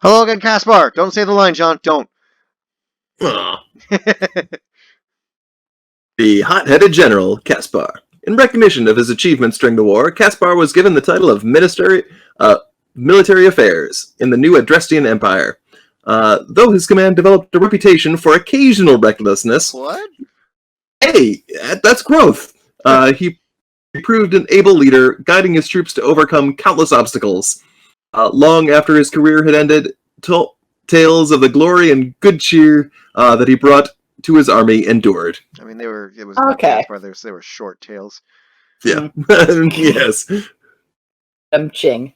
Hello again, Caspar. Don't say the line, John. Don't. Aw. The hot-headed general, Caspar. In recognition of his achievements during the war, Caspar was given the title of Military Affairs in the new Adrestian Empire. Though his command developed a reputation for occasional recklessness, What? hey, that's growth. He proved an able leader, guiding his troops to overcome countless obstacles. Long after his career had ended, tales of the glory and good cheer that he brought to his army endured. I mean, it was not Okay. Caspar. They were short tales. Yeah. Yes. Ching.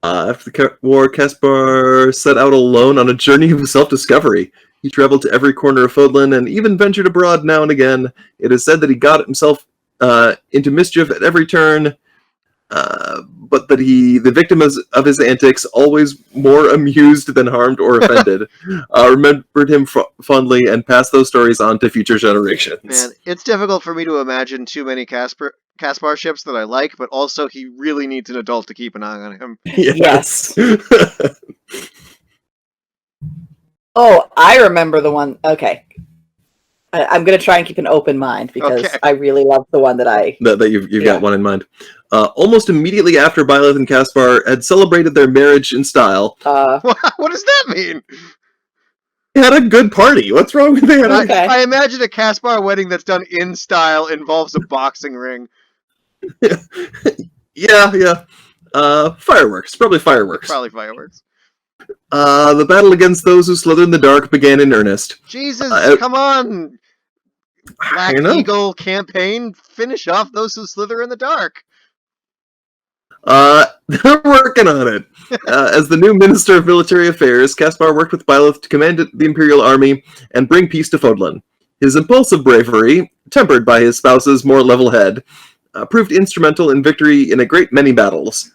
After the war, Caspar set out alone on a journey of self-discovery. He traveled to every corner of Fodlan and even ventured abroad now and again. It is said that he got himself into mischief at every turn, but that the victim of his antics, always more amused than harmed or offended, remembered him fondly and passed those stories on to future generations. Man, it's difficult for me to imagine too many Caspar ships that I like, but also he really needs an adult to keep an eye on him. Yes. Oh, I remember the one. Okay. I'm going to try and keep an open mind because I really love the one that you've got one in mind. Almost immediately after Byleth and Caspar had celebrated their marriage in style. What does that mean? They had a good party. What's wrong with that? I imagine a Caspar wedding that's done in style involves a boxing ring. Yeah. Fireworks. Probably fireworks. The battle against those who slither in the dark began in earnest. Jesus, come on! Black Eagle campaign, finish off those who slither in the dark. They're working on it. As the new Minister of Military Affairs, Caspar worked with Byleth to command the Imperial Army and bring peace to Fodlan. His impulsive bravery, tempered by his spouse's more level head, proved instrumental in victory in a great many battles.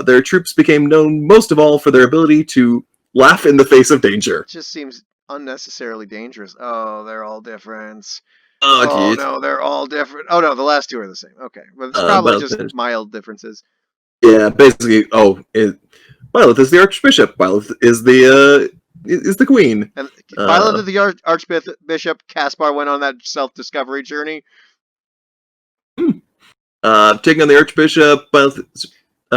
Their troops became known most of all for their ability to laugh in the face of danger. It just seems unnecessarily dangerous. Oh, they're all different. Oh, no, they're all different. Oh, no, the last two are the same. Okay. But it's probably just mild differences. Yeah, basically, Byleth is the Archbishop. Byleth is the Queen. And Byleth is the Archbishop. Caspar went on that self-discovery journey. Taking on the Archbishop, Byleth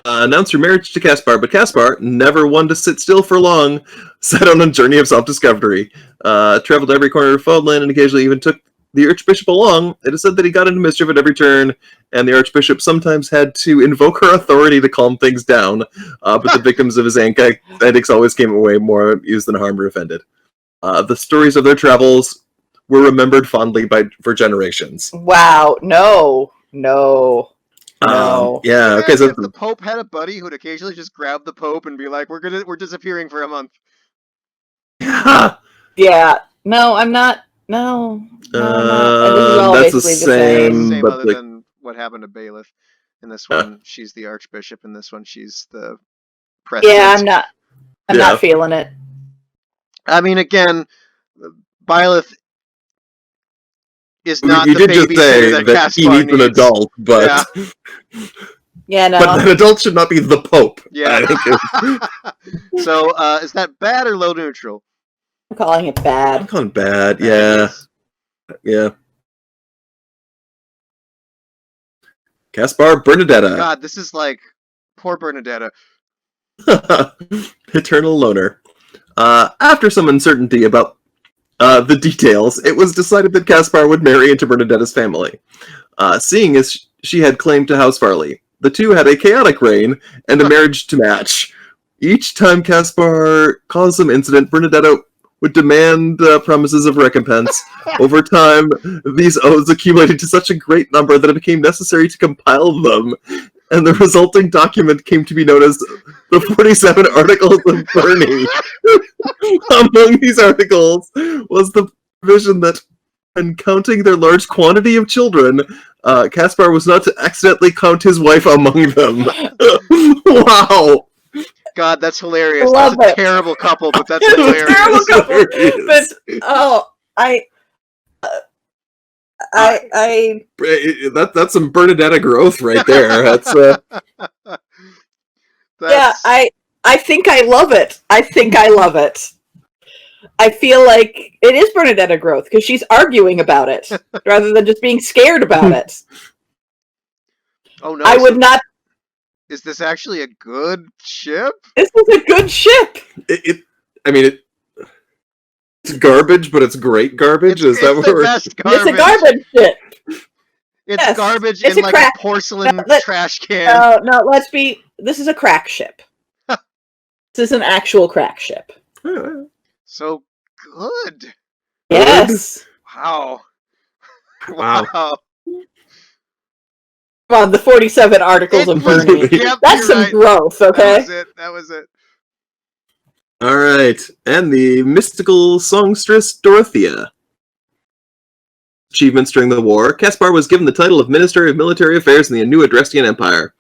announced her marriage to Caspar, but Caspar, never one to sit still for long, set on a journey of self-discovery. Traveled to every corner of Fodlan and occasionally even took the Archbishop along. It is said that he got into mischief at every turn, and the Archbishop sometimes had to invoke her authority to calm things down, but the victims of his antics always came away more amused than harmed or offended. The stories of their travels were remembered fondly for generations. Wow, no. Yeah, okay. So if the Pope had a buddy who'd occasionally just grab the Pope and be like, "We're disappearing for a month." Yeah. No, I'm not. No. That's the same other than what happened to Byleth. In this one, she's the Archbishop. In this one, she's the President. Yeah, I'm not feeling it. I mean, again, Byleth is not you the did just say that he needs an adult, but yeah, no. But an adult should not be the Pope. Yeah. So, is that bad or low neutral? I'm calling it bad. I'm calling it bad. Yeah. Caspar Bernadetta. God, this is like poor Bernadetta. Eternal loner. After some uncertainty about the details, it was decided that Caspar would marry into Bernadetta's family. Seeing as she had claim to House Farley, the two had a chaotic reign and a marriage to match. Each time Caspar caused some incident, Bernadetta would demand promises of recompense. Over time, these oaths accumulated to such a great number that it became necessary to compile them, and the resulting document came to be known as the 47 Articles of Bernie. Among these articles was the provision that, when counting their large quantity of children, Caspar was not to accidentally count his wife among them. Wow! God, that's hilarious. That's a terrible couple, but that's hilarious. Terrible couple, but that's some Bernadetta growth right there. That's I think I love it. I think I love it. I feel like it is Bernadetta growth because she's arguing about it rather than just being scared about it. Oh no! I would not. Is this actually a good ship? This is a good ship. It's garbage, but it's great garbage. It's the best garbage. It's a garbage ship. It's Yes. garbage It's in a like crack. a porcelain No, trash can. No, let's be. This is a crack ship. This is an actual crack ship. So good. Yes. Wow. Wow. Come on, the 47 articles of Bernie. Yep, That's some right. growth, okay? That was it. All right, and the mystical songstress Dorothea. Achievements during the war. Caspar was given the title of Minister of Military Affairs in the new Adrestian Empire.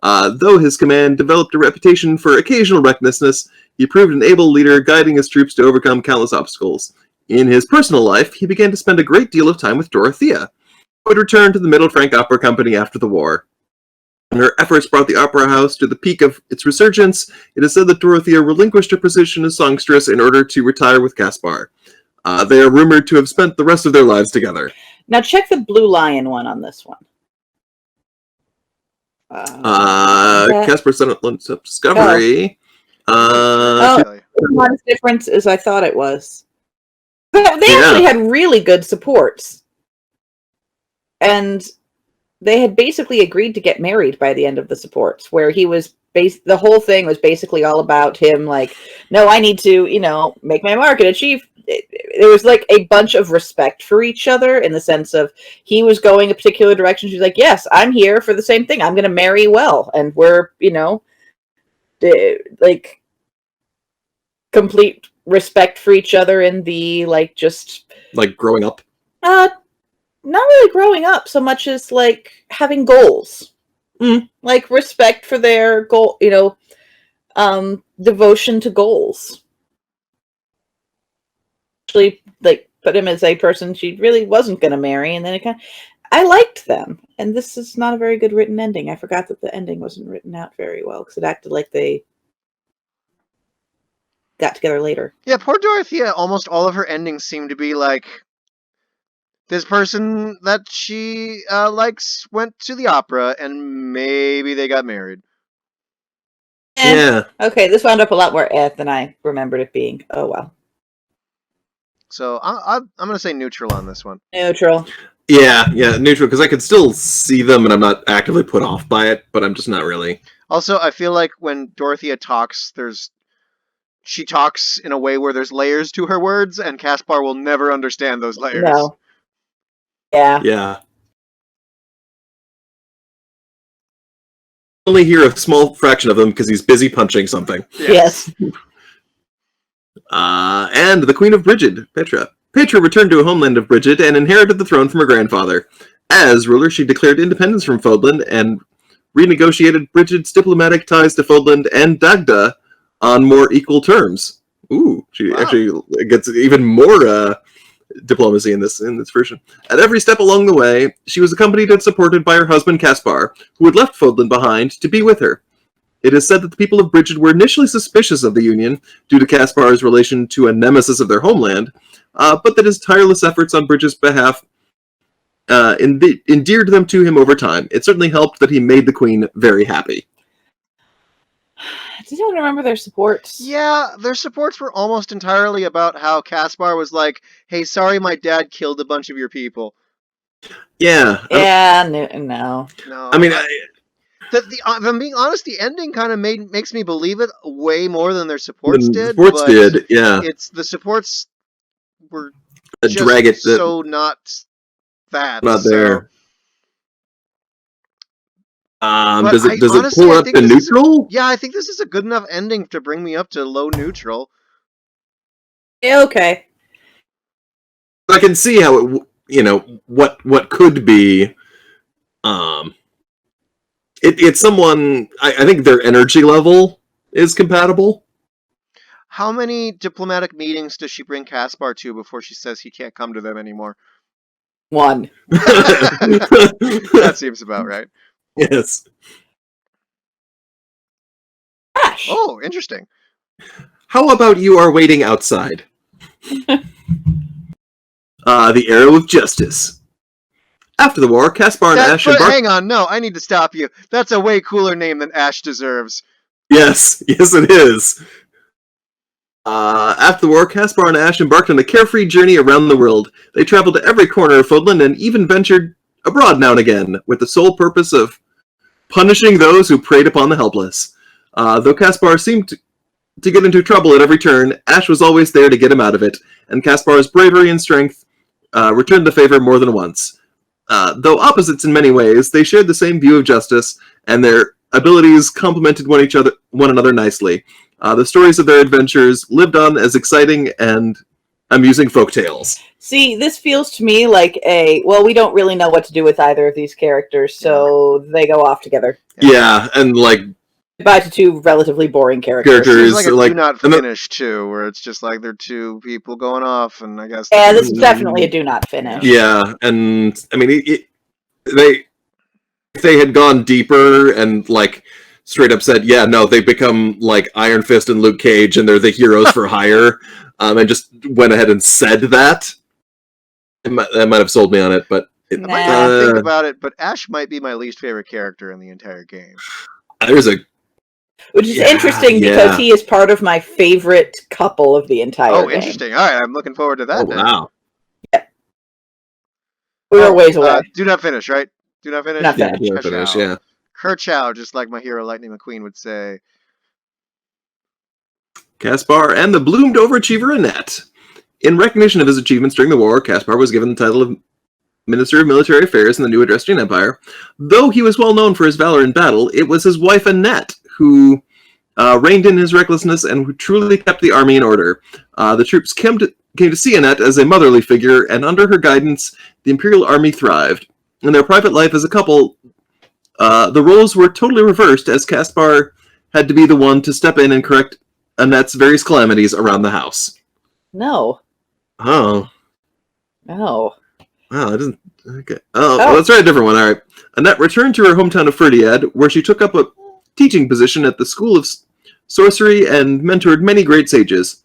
Though his command developed a reputation for occasional recklessness, he proved an able leader, guiding his troops to overcome countless obstacles. In his personal life, he began to spend a great deal of time with Dorothea, who would return to the Middle Frank Opera Company after the war. When her efforts brought the opera house to the peak of its resurgence, it is said that Dorothea relinquished her position as songstress in order to retire with Caspar. They are rumored to have spent the rest of their lives together. Now check the Blue Lion one on this one. Caspar sent up Discovery. Not as different as I thought it was. They actually had really good supports. And they had basically agreed to get married by the end of the supports, where he was the whole thing was basically all about him like, no, I need to, make my mark and achieve. There was like a bunch of respect for each other in the sense of he was going a particular direction. She's like, yes, I'm here for the same thing. I'm going to marry well. And we're, like complete respect for each other in the just like growing up. Not really growing up so much as like having goals. Like respect for their goal, devotion to goals. Actually, like put him as a person she really wasn't going to marry, and then I liked them, and this is not a very good written ending. I forgot that the ending wasn't written out very well because it acted like they got together later. Yeah, poor Dorothea. Almost all of her endings seem to be like this person that she likes went to the opera, and maybe they got married. Yeah. Okay, this wound up a lot more than I remembered it being. Oh well. So I'm going to say neutral on this one. Neutral. Yeah, neutral, because I could still see them, and I'm not actively put off by it, but I'm just not really. Also, I feel like when Dorothea talks, she talks in a way where there's layers to her words, and Caspar will never understand those layers. No. Yeah. Yeah. Only hear a small fraction of them because he's busy punching something. Yes. And the Queen of Brigid, Petra. Petra returned to a homeland of Brigid and inherited the throne from her grandfather. As ruler, she declared independence from Fodland and renegotiated Brigid's diplomatic ties to Fodland and Dagda on more equal terms. Ooh, she actually gets even more diplomacy in this version. At every step along the way, she was accompanied and supported by her husband Caspar, who had left Fodland behind to be with her. It is said that the people of Brigid were initially suspicious of the union due to Caspar's relation to a nemesis of their homeland, but that his tireless efforts on Brigid's behalf endeared them to him over time. It certainly helped that he made the queen very happy. Does anyone remember their supports? Yeah, their supports were almost entirely about how Caspar was like, hey, sorry my dad killed a bunch of your people. Yeah. Yeah, no. I mean, if I'm being honest, the ending kind of makes me believe it way more than their supports did. Yeah. It's the supports were just drag it so not that. Not there. Does it honestly, pull up to neutral? I think this is a good enough ending to bring me up to low neutral. Yeah, okay. I can see how it, what could be. It's someone. I think their energy level is compatible. How many diplomatic meetings does she bring Caspar to before she says he can't come to them anymore? 1. That seems about right. Yes. Ash. Oh, interesting. How about you are waiting outside? The Arrow of Justice. After the war, Caspar and Ash embarked... Hang on, no, I need to stop you. That's a way cooler name than Ash deserves. Yes it is. After the war, Caspar and Ash embarked on a carefree journey around the world. They traveled to every corner of Fodland and even ventured abroad now and again, with the sole purpose of punishing those who preyed upon the helpless. Though Caspar seemed to get into trouble at every turn, Ash was always there to get him out of it, and Caspar's bravery and strength returned the favor more than once. Though opposites in many ways, they shared the same view of justice, and their abilities complemented one another nicely. The stories of their adventures lived on as exciting and amusing folktales. See, this feels to me like we don't really know what to do with either of these characters, so they go off together. Yeah, and goodbye to two relatively boring characters. Seems like a do not finish too, where it's just like they're two people going off, and I guess... Yeah, this is definitely a do not finish. Yeah, and I mean, if they had gone deeper and straight up said, yeah, no, they become like Iron Fist and Luke Cage, and they're the heroes for hire, and just went ahead and said that, that might have sold me on it, but... I might not think about it, but Ash might be my least favorite character in the entire game. Which is interesting because he is part of my favorite couple of the entire game. Oh, interesting. All right, I'm looking forward to that. Wow. Yeah. We were ways away. Do not finish, right? Do not finish? Not do not finish, yeah. Kerchow, just like my hero Lightning McQueen would say. Caspar and the bloomed overachiever Annette. In recognition of his achievements during the war, Caspar was given the title of Minister of Military Affairs in the new Adrestian Empire. Though he was well known for his valor in battle, it was his wife Annette who reined in his recklessness and who truly kept the army in order. The troops came to see Annette as a motherly figure, and under her guidance, the Imperial Army thrived. In their private life as a couple, the roles were totally reversed, as Caspar had to be the one to step in and correct Annette's various calamities around the house. No. Oh. No. Wow, that doesn't... Okay. Well, let's try a different one. All right. Annette returned to her hometown of Ferdiad, where she took up a teaching position at the School of Sorcery and mentored many great sages.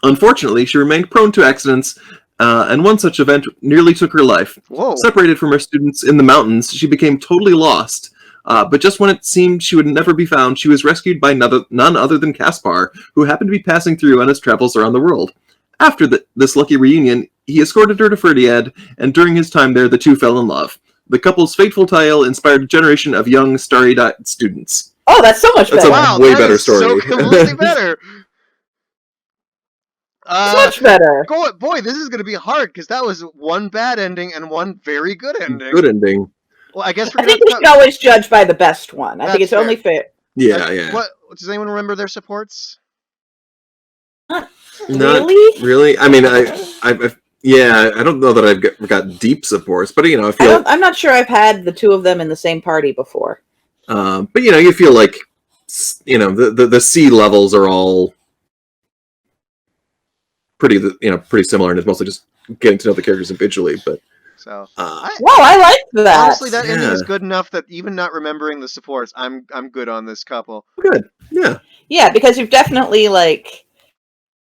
Unfortunately, she remained prone to accidents, and one such event nearly took her life. Whoa. Separated from her students in the mountains, she became totally lost. But just when it seemed she would never be found, she was rescued by none other than Caspar, who happened to be passing through on his travels around the world. After this lucky reunion, he escorted her to Ferdiad, and during his time there, the two fell in love. The couple's fateful tale inspired a generation of young, starry-eyed students. Oh, that's so much better. That's a way better story. So completely better. Much better. Boy, this is going to be hard, because that was one bad ending and one very good ending. Good ending. Well, I guess I think we should always judge by the best one. I think it's only fair. Yeah. What does anyone remember their supports? Not really? I mean, I don't know that I've got deep supports, but I feel... I'm not sure I've had the two of them in the same party before. But you feel like, the C levels are all pretty similar, and it's mostly just getting to know the characters individually. But I like that. Honestly, that ending is good enough that even not remembering the supports, I'm good on this couple. Good, yeah. Yeah, because you've definitely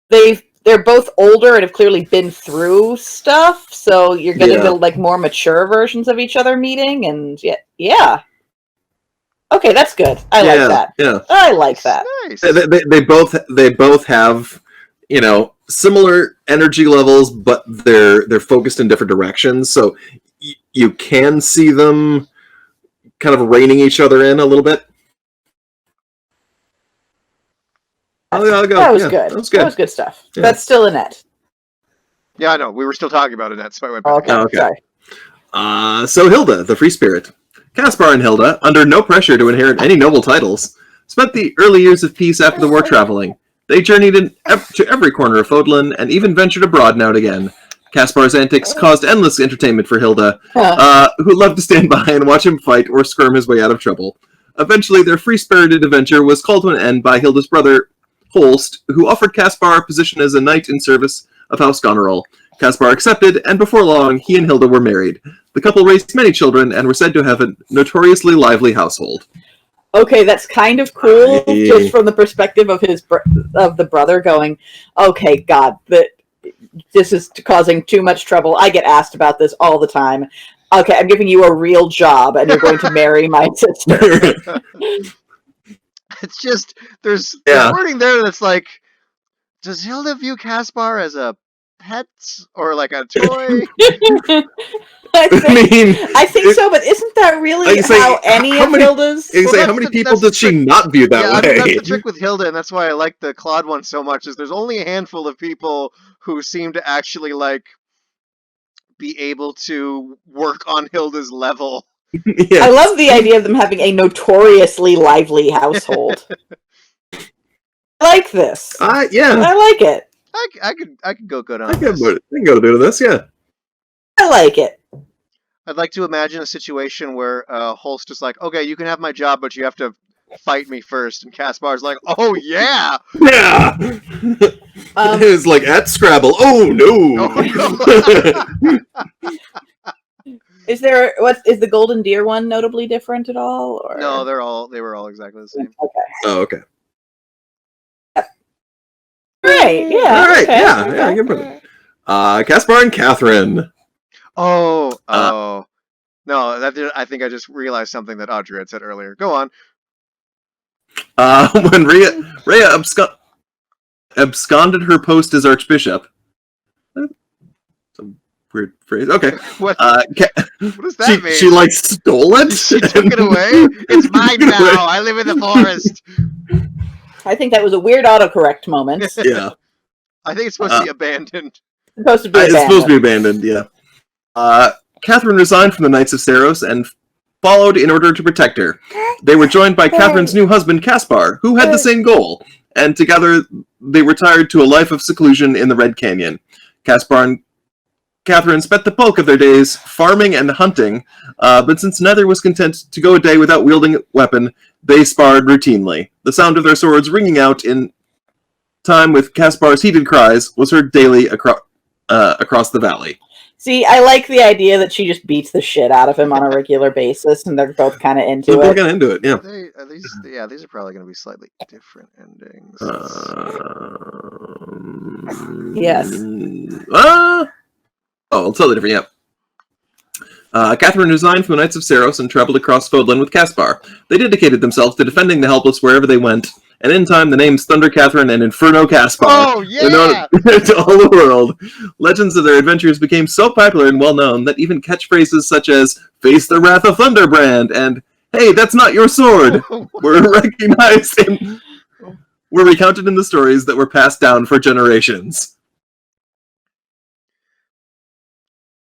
they're both older and have clearly been through stuff, so you're getting the more mature versions of each other meeting, and yeah. Okay, that's good. I like that. Yeah, I like that. Nice. They both have similar energy levels, but they're focused in different directions, so you can see them kind of reining each other in a little bit. That was good. That was good stuff. Yeah. That's still Annette. Yeah, I know. We were still talking about Annette, so I went back. Okay. So Hilda, the free spirit. Caspar and Hilda, under no pressure to inherit any noble titles, spent the early years of peace after the war traveling. They journeyed to every corner of Fodlan and even ventured abroad now and again. Caspar's antics caused endless entertainment for Hilda, who loved to stand by and watch him fight or squirm his way out of trouble. Eventually, their free-spirited adventure was called to an end by Hilda's brother, Holst, who offered Caspar a position as a knight in service of House Goneril. Caspar accepted, and before long, he and Hilda were married. The couple raised many children and were said to have a notoriously lively household. okay, that's kind of cool, just from the perspective of of the brother going, okay, God, this is causing too much trouble. I get asked about this all the time. Okay, I'm giving you a real job, and you're going to marry my sister. It's just there's wording there that's like, does Hilda view Caspar as a pet or like a toy? I think so, but isn't that really how any of Hilda's? How many people does she not view that way? I mean, that's the trick with Hilda, and that's why I like the Claude one so much. Is there's only a handful of people who seem to actually like be able to work on Hilda's level. Yes. I love the idea of them having a notoriously lively household. I like this. Yeah, I like it. I could go good on this. I can go do this. Yeah, I like it. I'd like to imagine a situation where Holst is like, okay, you can have my job, but you have to fight me first. And Caspar's like, oh, yeah! Yeah! It's like at Scrabble. Oh, no! Is the Golden Deer one notably different at all? Or? No, they were all exactly the same. Okay. Oh, okay. Right, yeah. All right, okay, yeah, okay. yeah, good brother. Caspar and Catherine. Oh. No, I think I just realized something that Audrey had said earlier. Go on. When Rhea absconded her post as Archbishop. Some weird phrase. Okay. What does that mean? She like stole it? She took it away? It's mine now. I live in the forest. I think that was a weird autocorrect moment. Yeah. I think it's supposed to be abandoned. It's supposed to be abandoned. It's supposed to be abandoned, yeah. Catherine resigned from the Knights of Saros and followed in order to protect her. They were joined by Catherine's new husband, Caspar, who had the same goal, and together they retired to a life of seclusion in the Red Canyon. Caspar and Catherine spent the bulk of their days farming and hunting, but since neither was content to go a day without wielding a weapon, they sparred routinely. The sound of their swords ringing out in time with Caspar's heated cries was heard daily across the valley. See, I like the idea that she just beats the shit out of him on a regular basis, and they're both kind of into it. They're kind of into it, yeah. These are probably going to be slightly different endings. Yes. Totally different, yeah. Catherine resigned from the Knights of Saros and traveled across Fodlan with Caspar. They dedicated themselves to defending the helpless wherever they went, and in time the names Thunder Catherine and Inferno Caspar were known to all the world. Legends of their adventures became so popular and well-known that even catchphrases such as, "Face the Wrath of Thunderbrand," and "Hey, that's not your sword," were recognized and were recounted in the stories that were passed down for generations.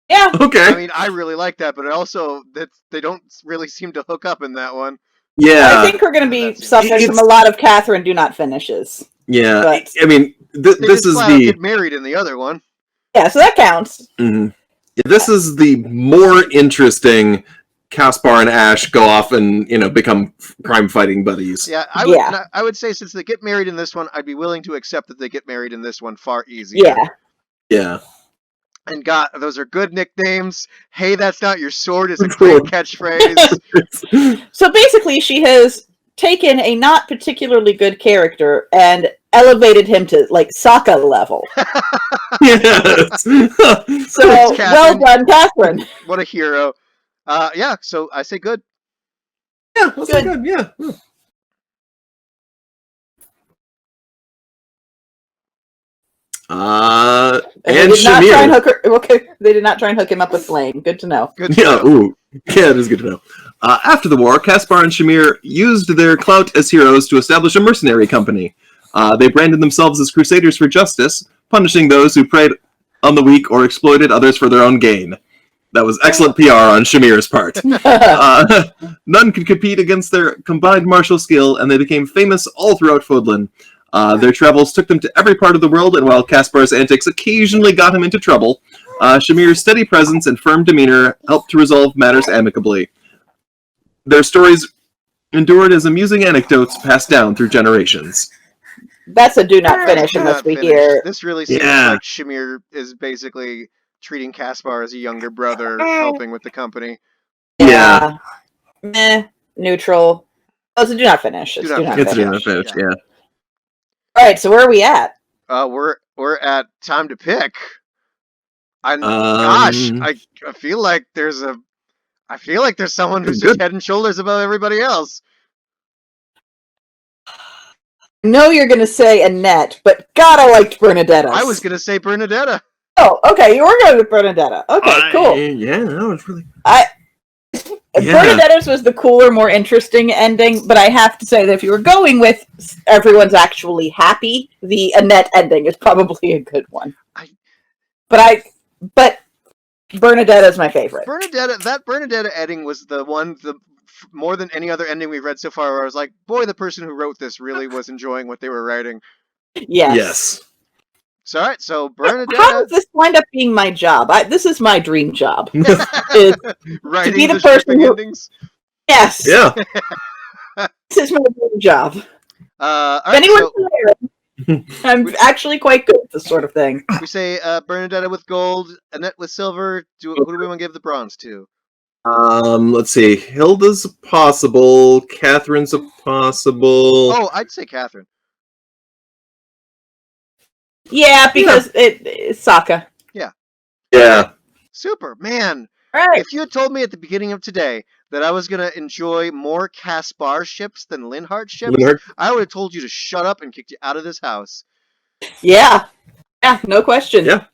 Yeah. Okay. I mean, I really like that, but also that they don't really seem to hook up in that one. Yeah. I think we're going to be suffering from a lot of Catherine do not finishes. Yeah. But I mean, this is the get married in the other one. Yeah, so that counts. Mm-hmm. This is the more interesting. Caspar and Ash go off and become crime fighting buddies. Yeah, I would say since they get married in this one, I'd be willing to accept that they get married in this one far easier. Yeah. And God, those are good nicknames. Hey, that's not your sword is a great catchphrase. So basically, she has taken a not particularly good character and elevated him to like Sokka level. Yes. So well done, Catherine. What a hero. Yeah, so I say good. Yeah, I'll say good. Yeah. And they did not try and hook her. Okay, they did not try and hook him up with Flame. Good to know. Good to know. Ooh, yeah, it is good to know. After the war, Caspar and Shamir used their clout as heroes to establish a mercenary company. They branded themselves as crusaders for justice, punishing those who preyed on the weak or exploited others for their own gain. That was excellent PR on Shamir's part. None could compete against their combined martial skill, and they became famous all throughout Fodlan. Their travels took them to every part of the world, and while Caspar's antics occasionally got him into trouble, Shamir's steady presence and firm demeanor helped to resolve matters amicably. Their stories endured as amusing anecdotes passed down through generations. That's a do not finish unless we hear. This really seems like Shamir is basically treating Caspar as a younger brother, helping with the company. Yeah. Neutral. Oh, it's a do not finish. Do It's not do not finish. It's finish. not finished. Yeah. Yeah. All right, so where are we at? We're at time to pick. Gosh, I feel like there's someone who's just head and shoulders above everybody else. I know you're going to say Annette, but God, I liked Bernadetta. I was gonna say Bernadetta. Oh, okay, you were going with Bernadetta. Okay, cool. Yeah, that was really. Bernadetta's was the cooler, more interesting ending, but I have to say that if you were going with everyone's actually happy, the Annette ending is probably a good one. But Bernadetta's my favorite. Bernadetta ending was the one, more than any other ending we've read so far, where I was like, boy, the person who wrote this really was enjoying what they were writing. Yes. So, all right, so Bernadetta. How does this wind up being my job? This is my dream job. Is writing to be the shipping person who, endings. Yes. Yeah. This is my dream job. All right, I'm actually quite good at this sort of thing. We say Bernadetta with gold, Annette with silver. Who do we want to give the bronze to? Let's see. Hilda's a possible. Catherine's a possible. Oh, I'd say Catherine. Yeah, because it's Sokka. Yeah. Super, man. Right. If you had told me at the beginning of today that I was going to enjoy more Caspar ships than Linhardt ships, I would have told you to shut up and kicked you out of this house. Yeah. Yeah, no question. Yeah.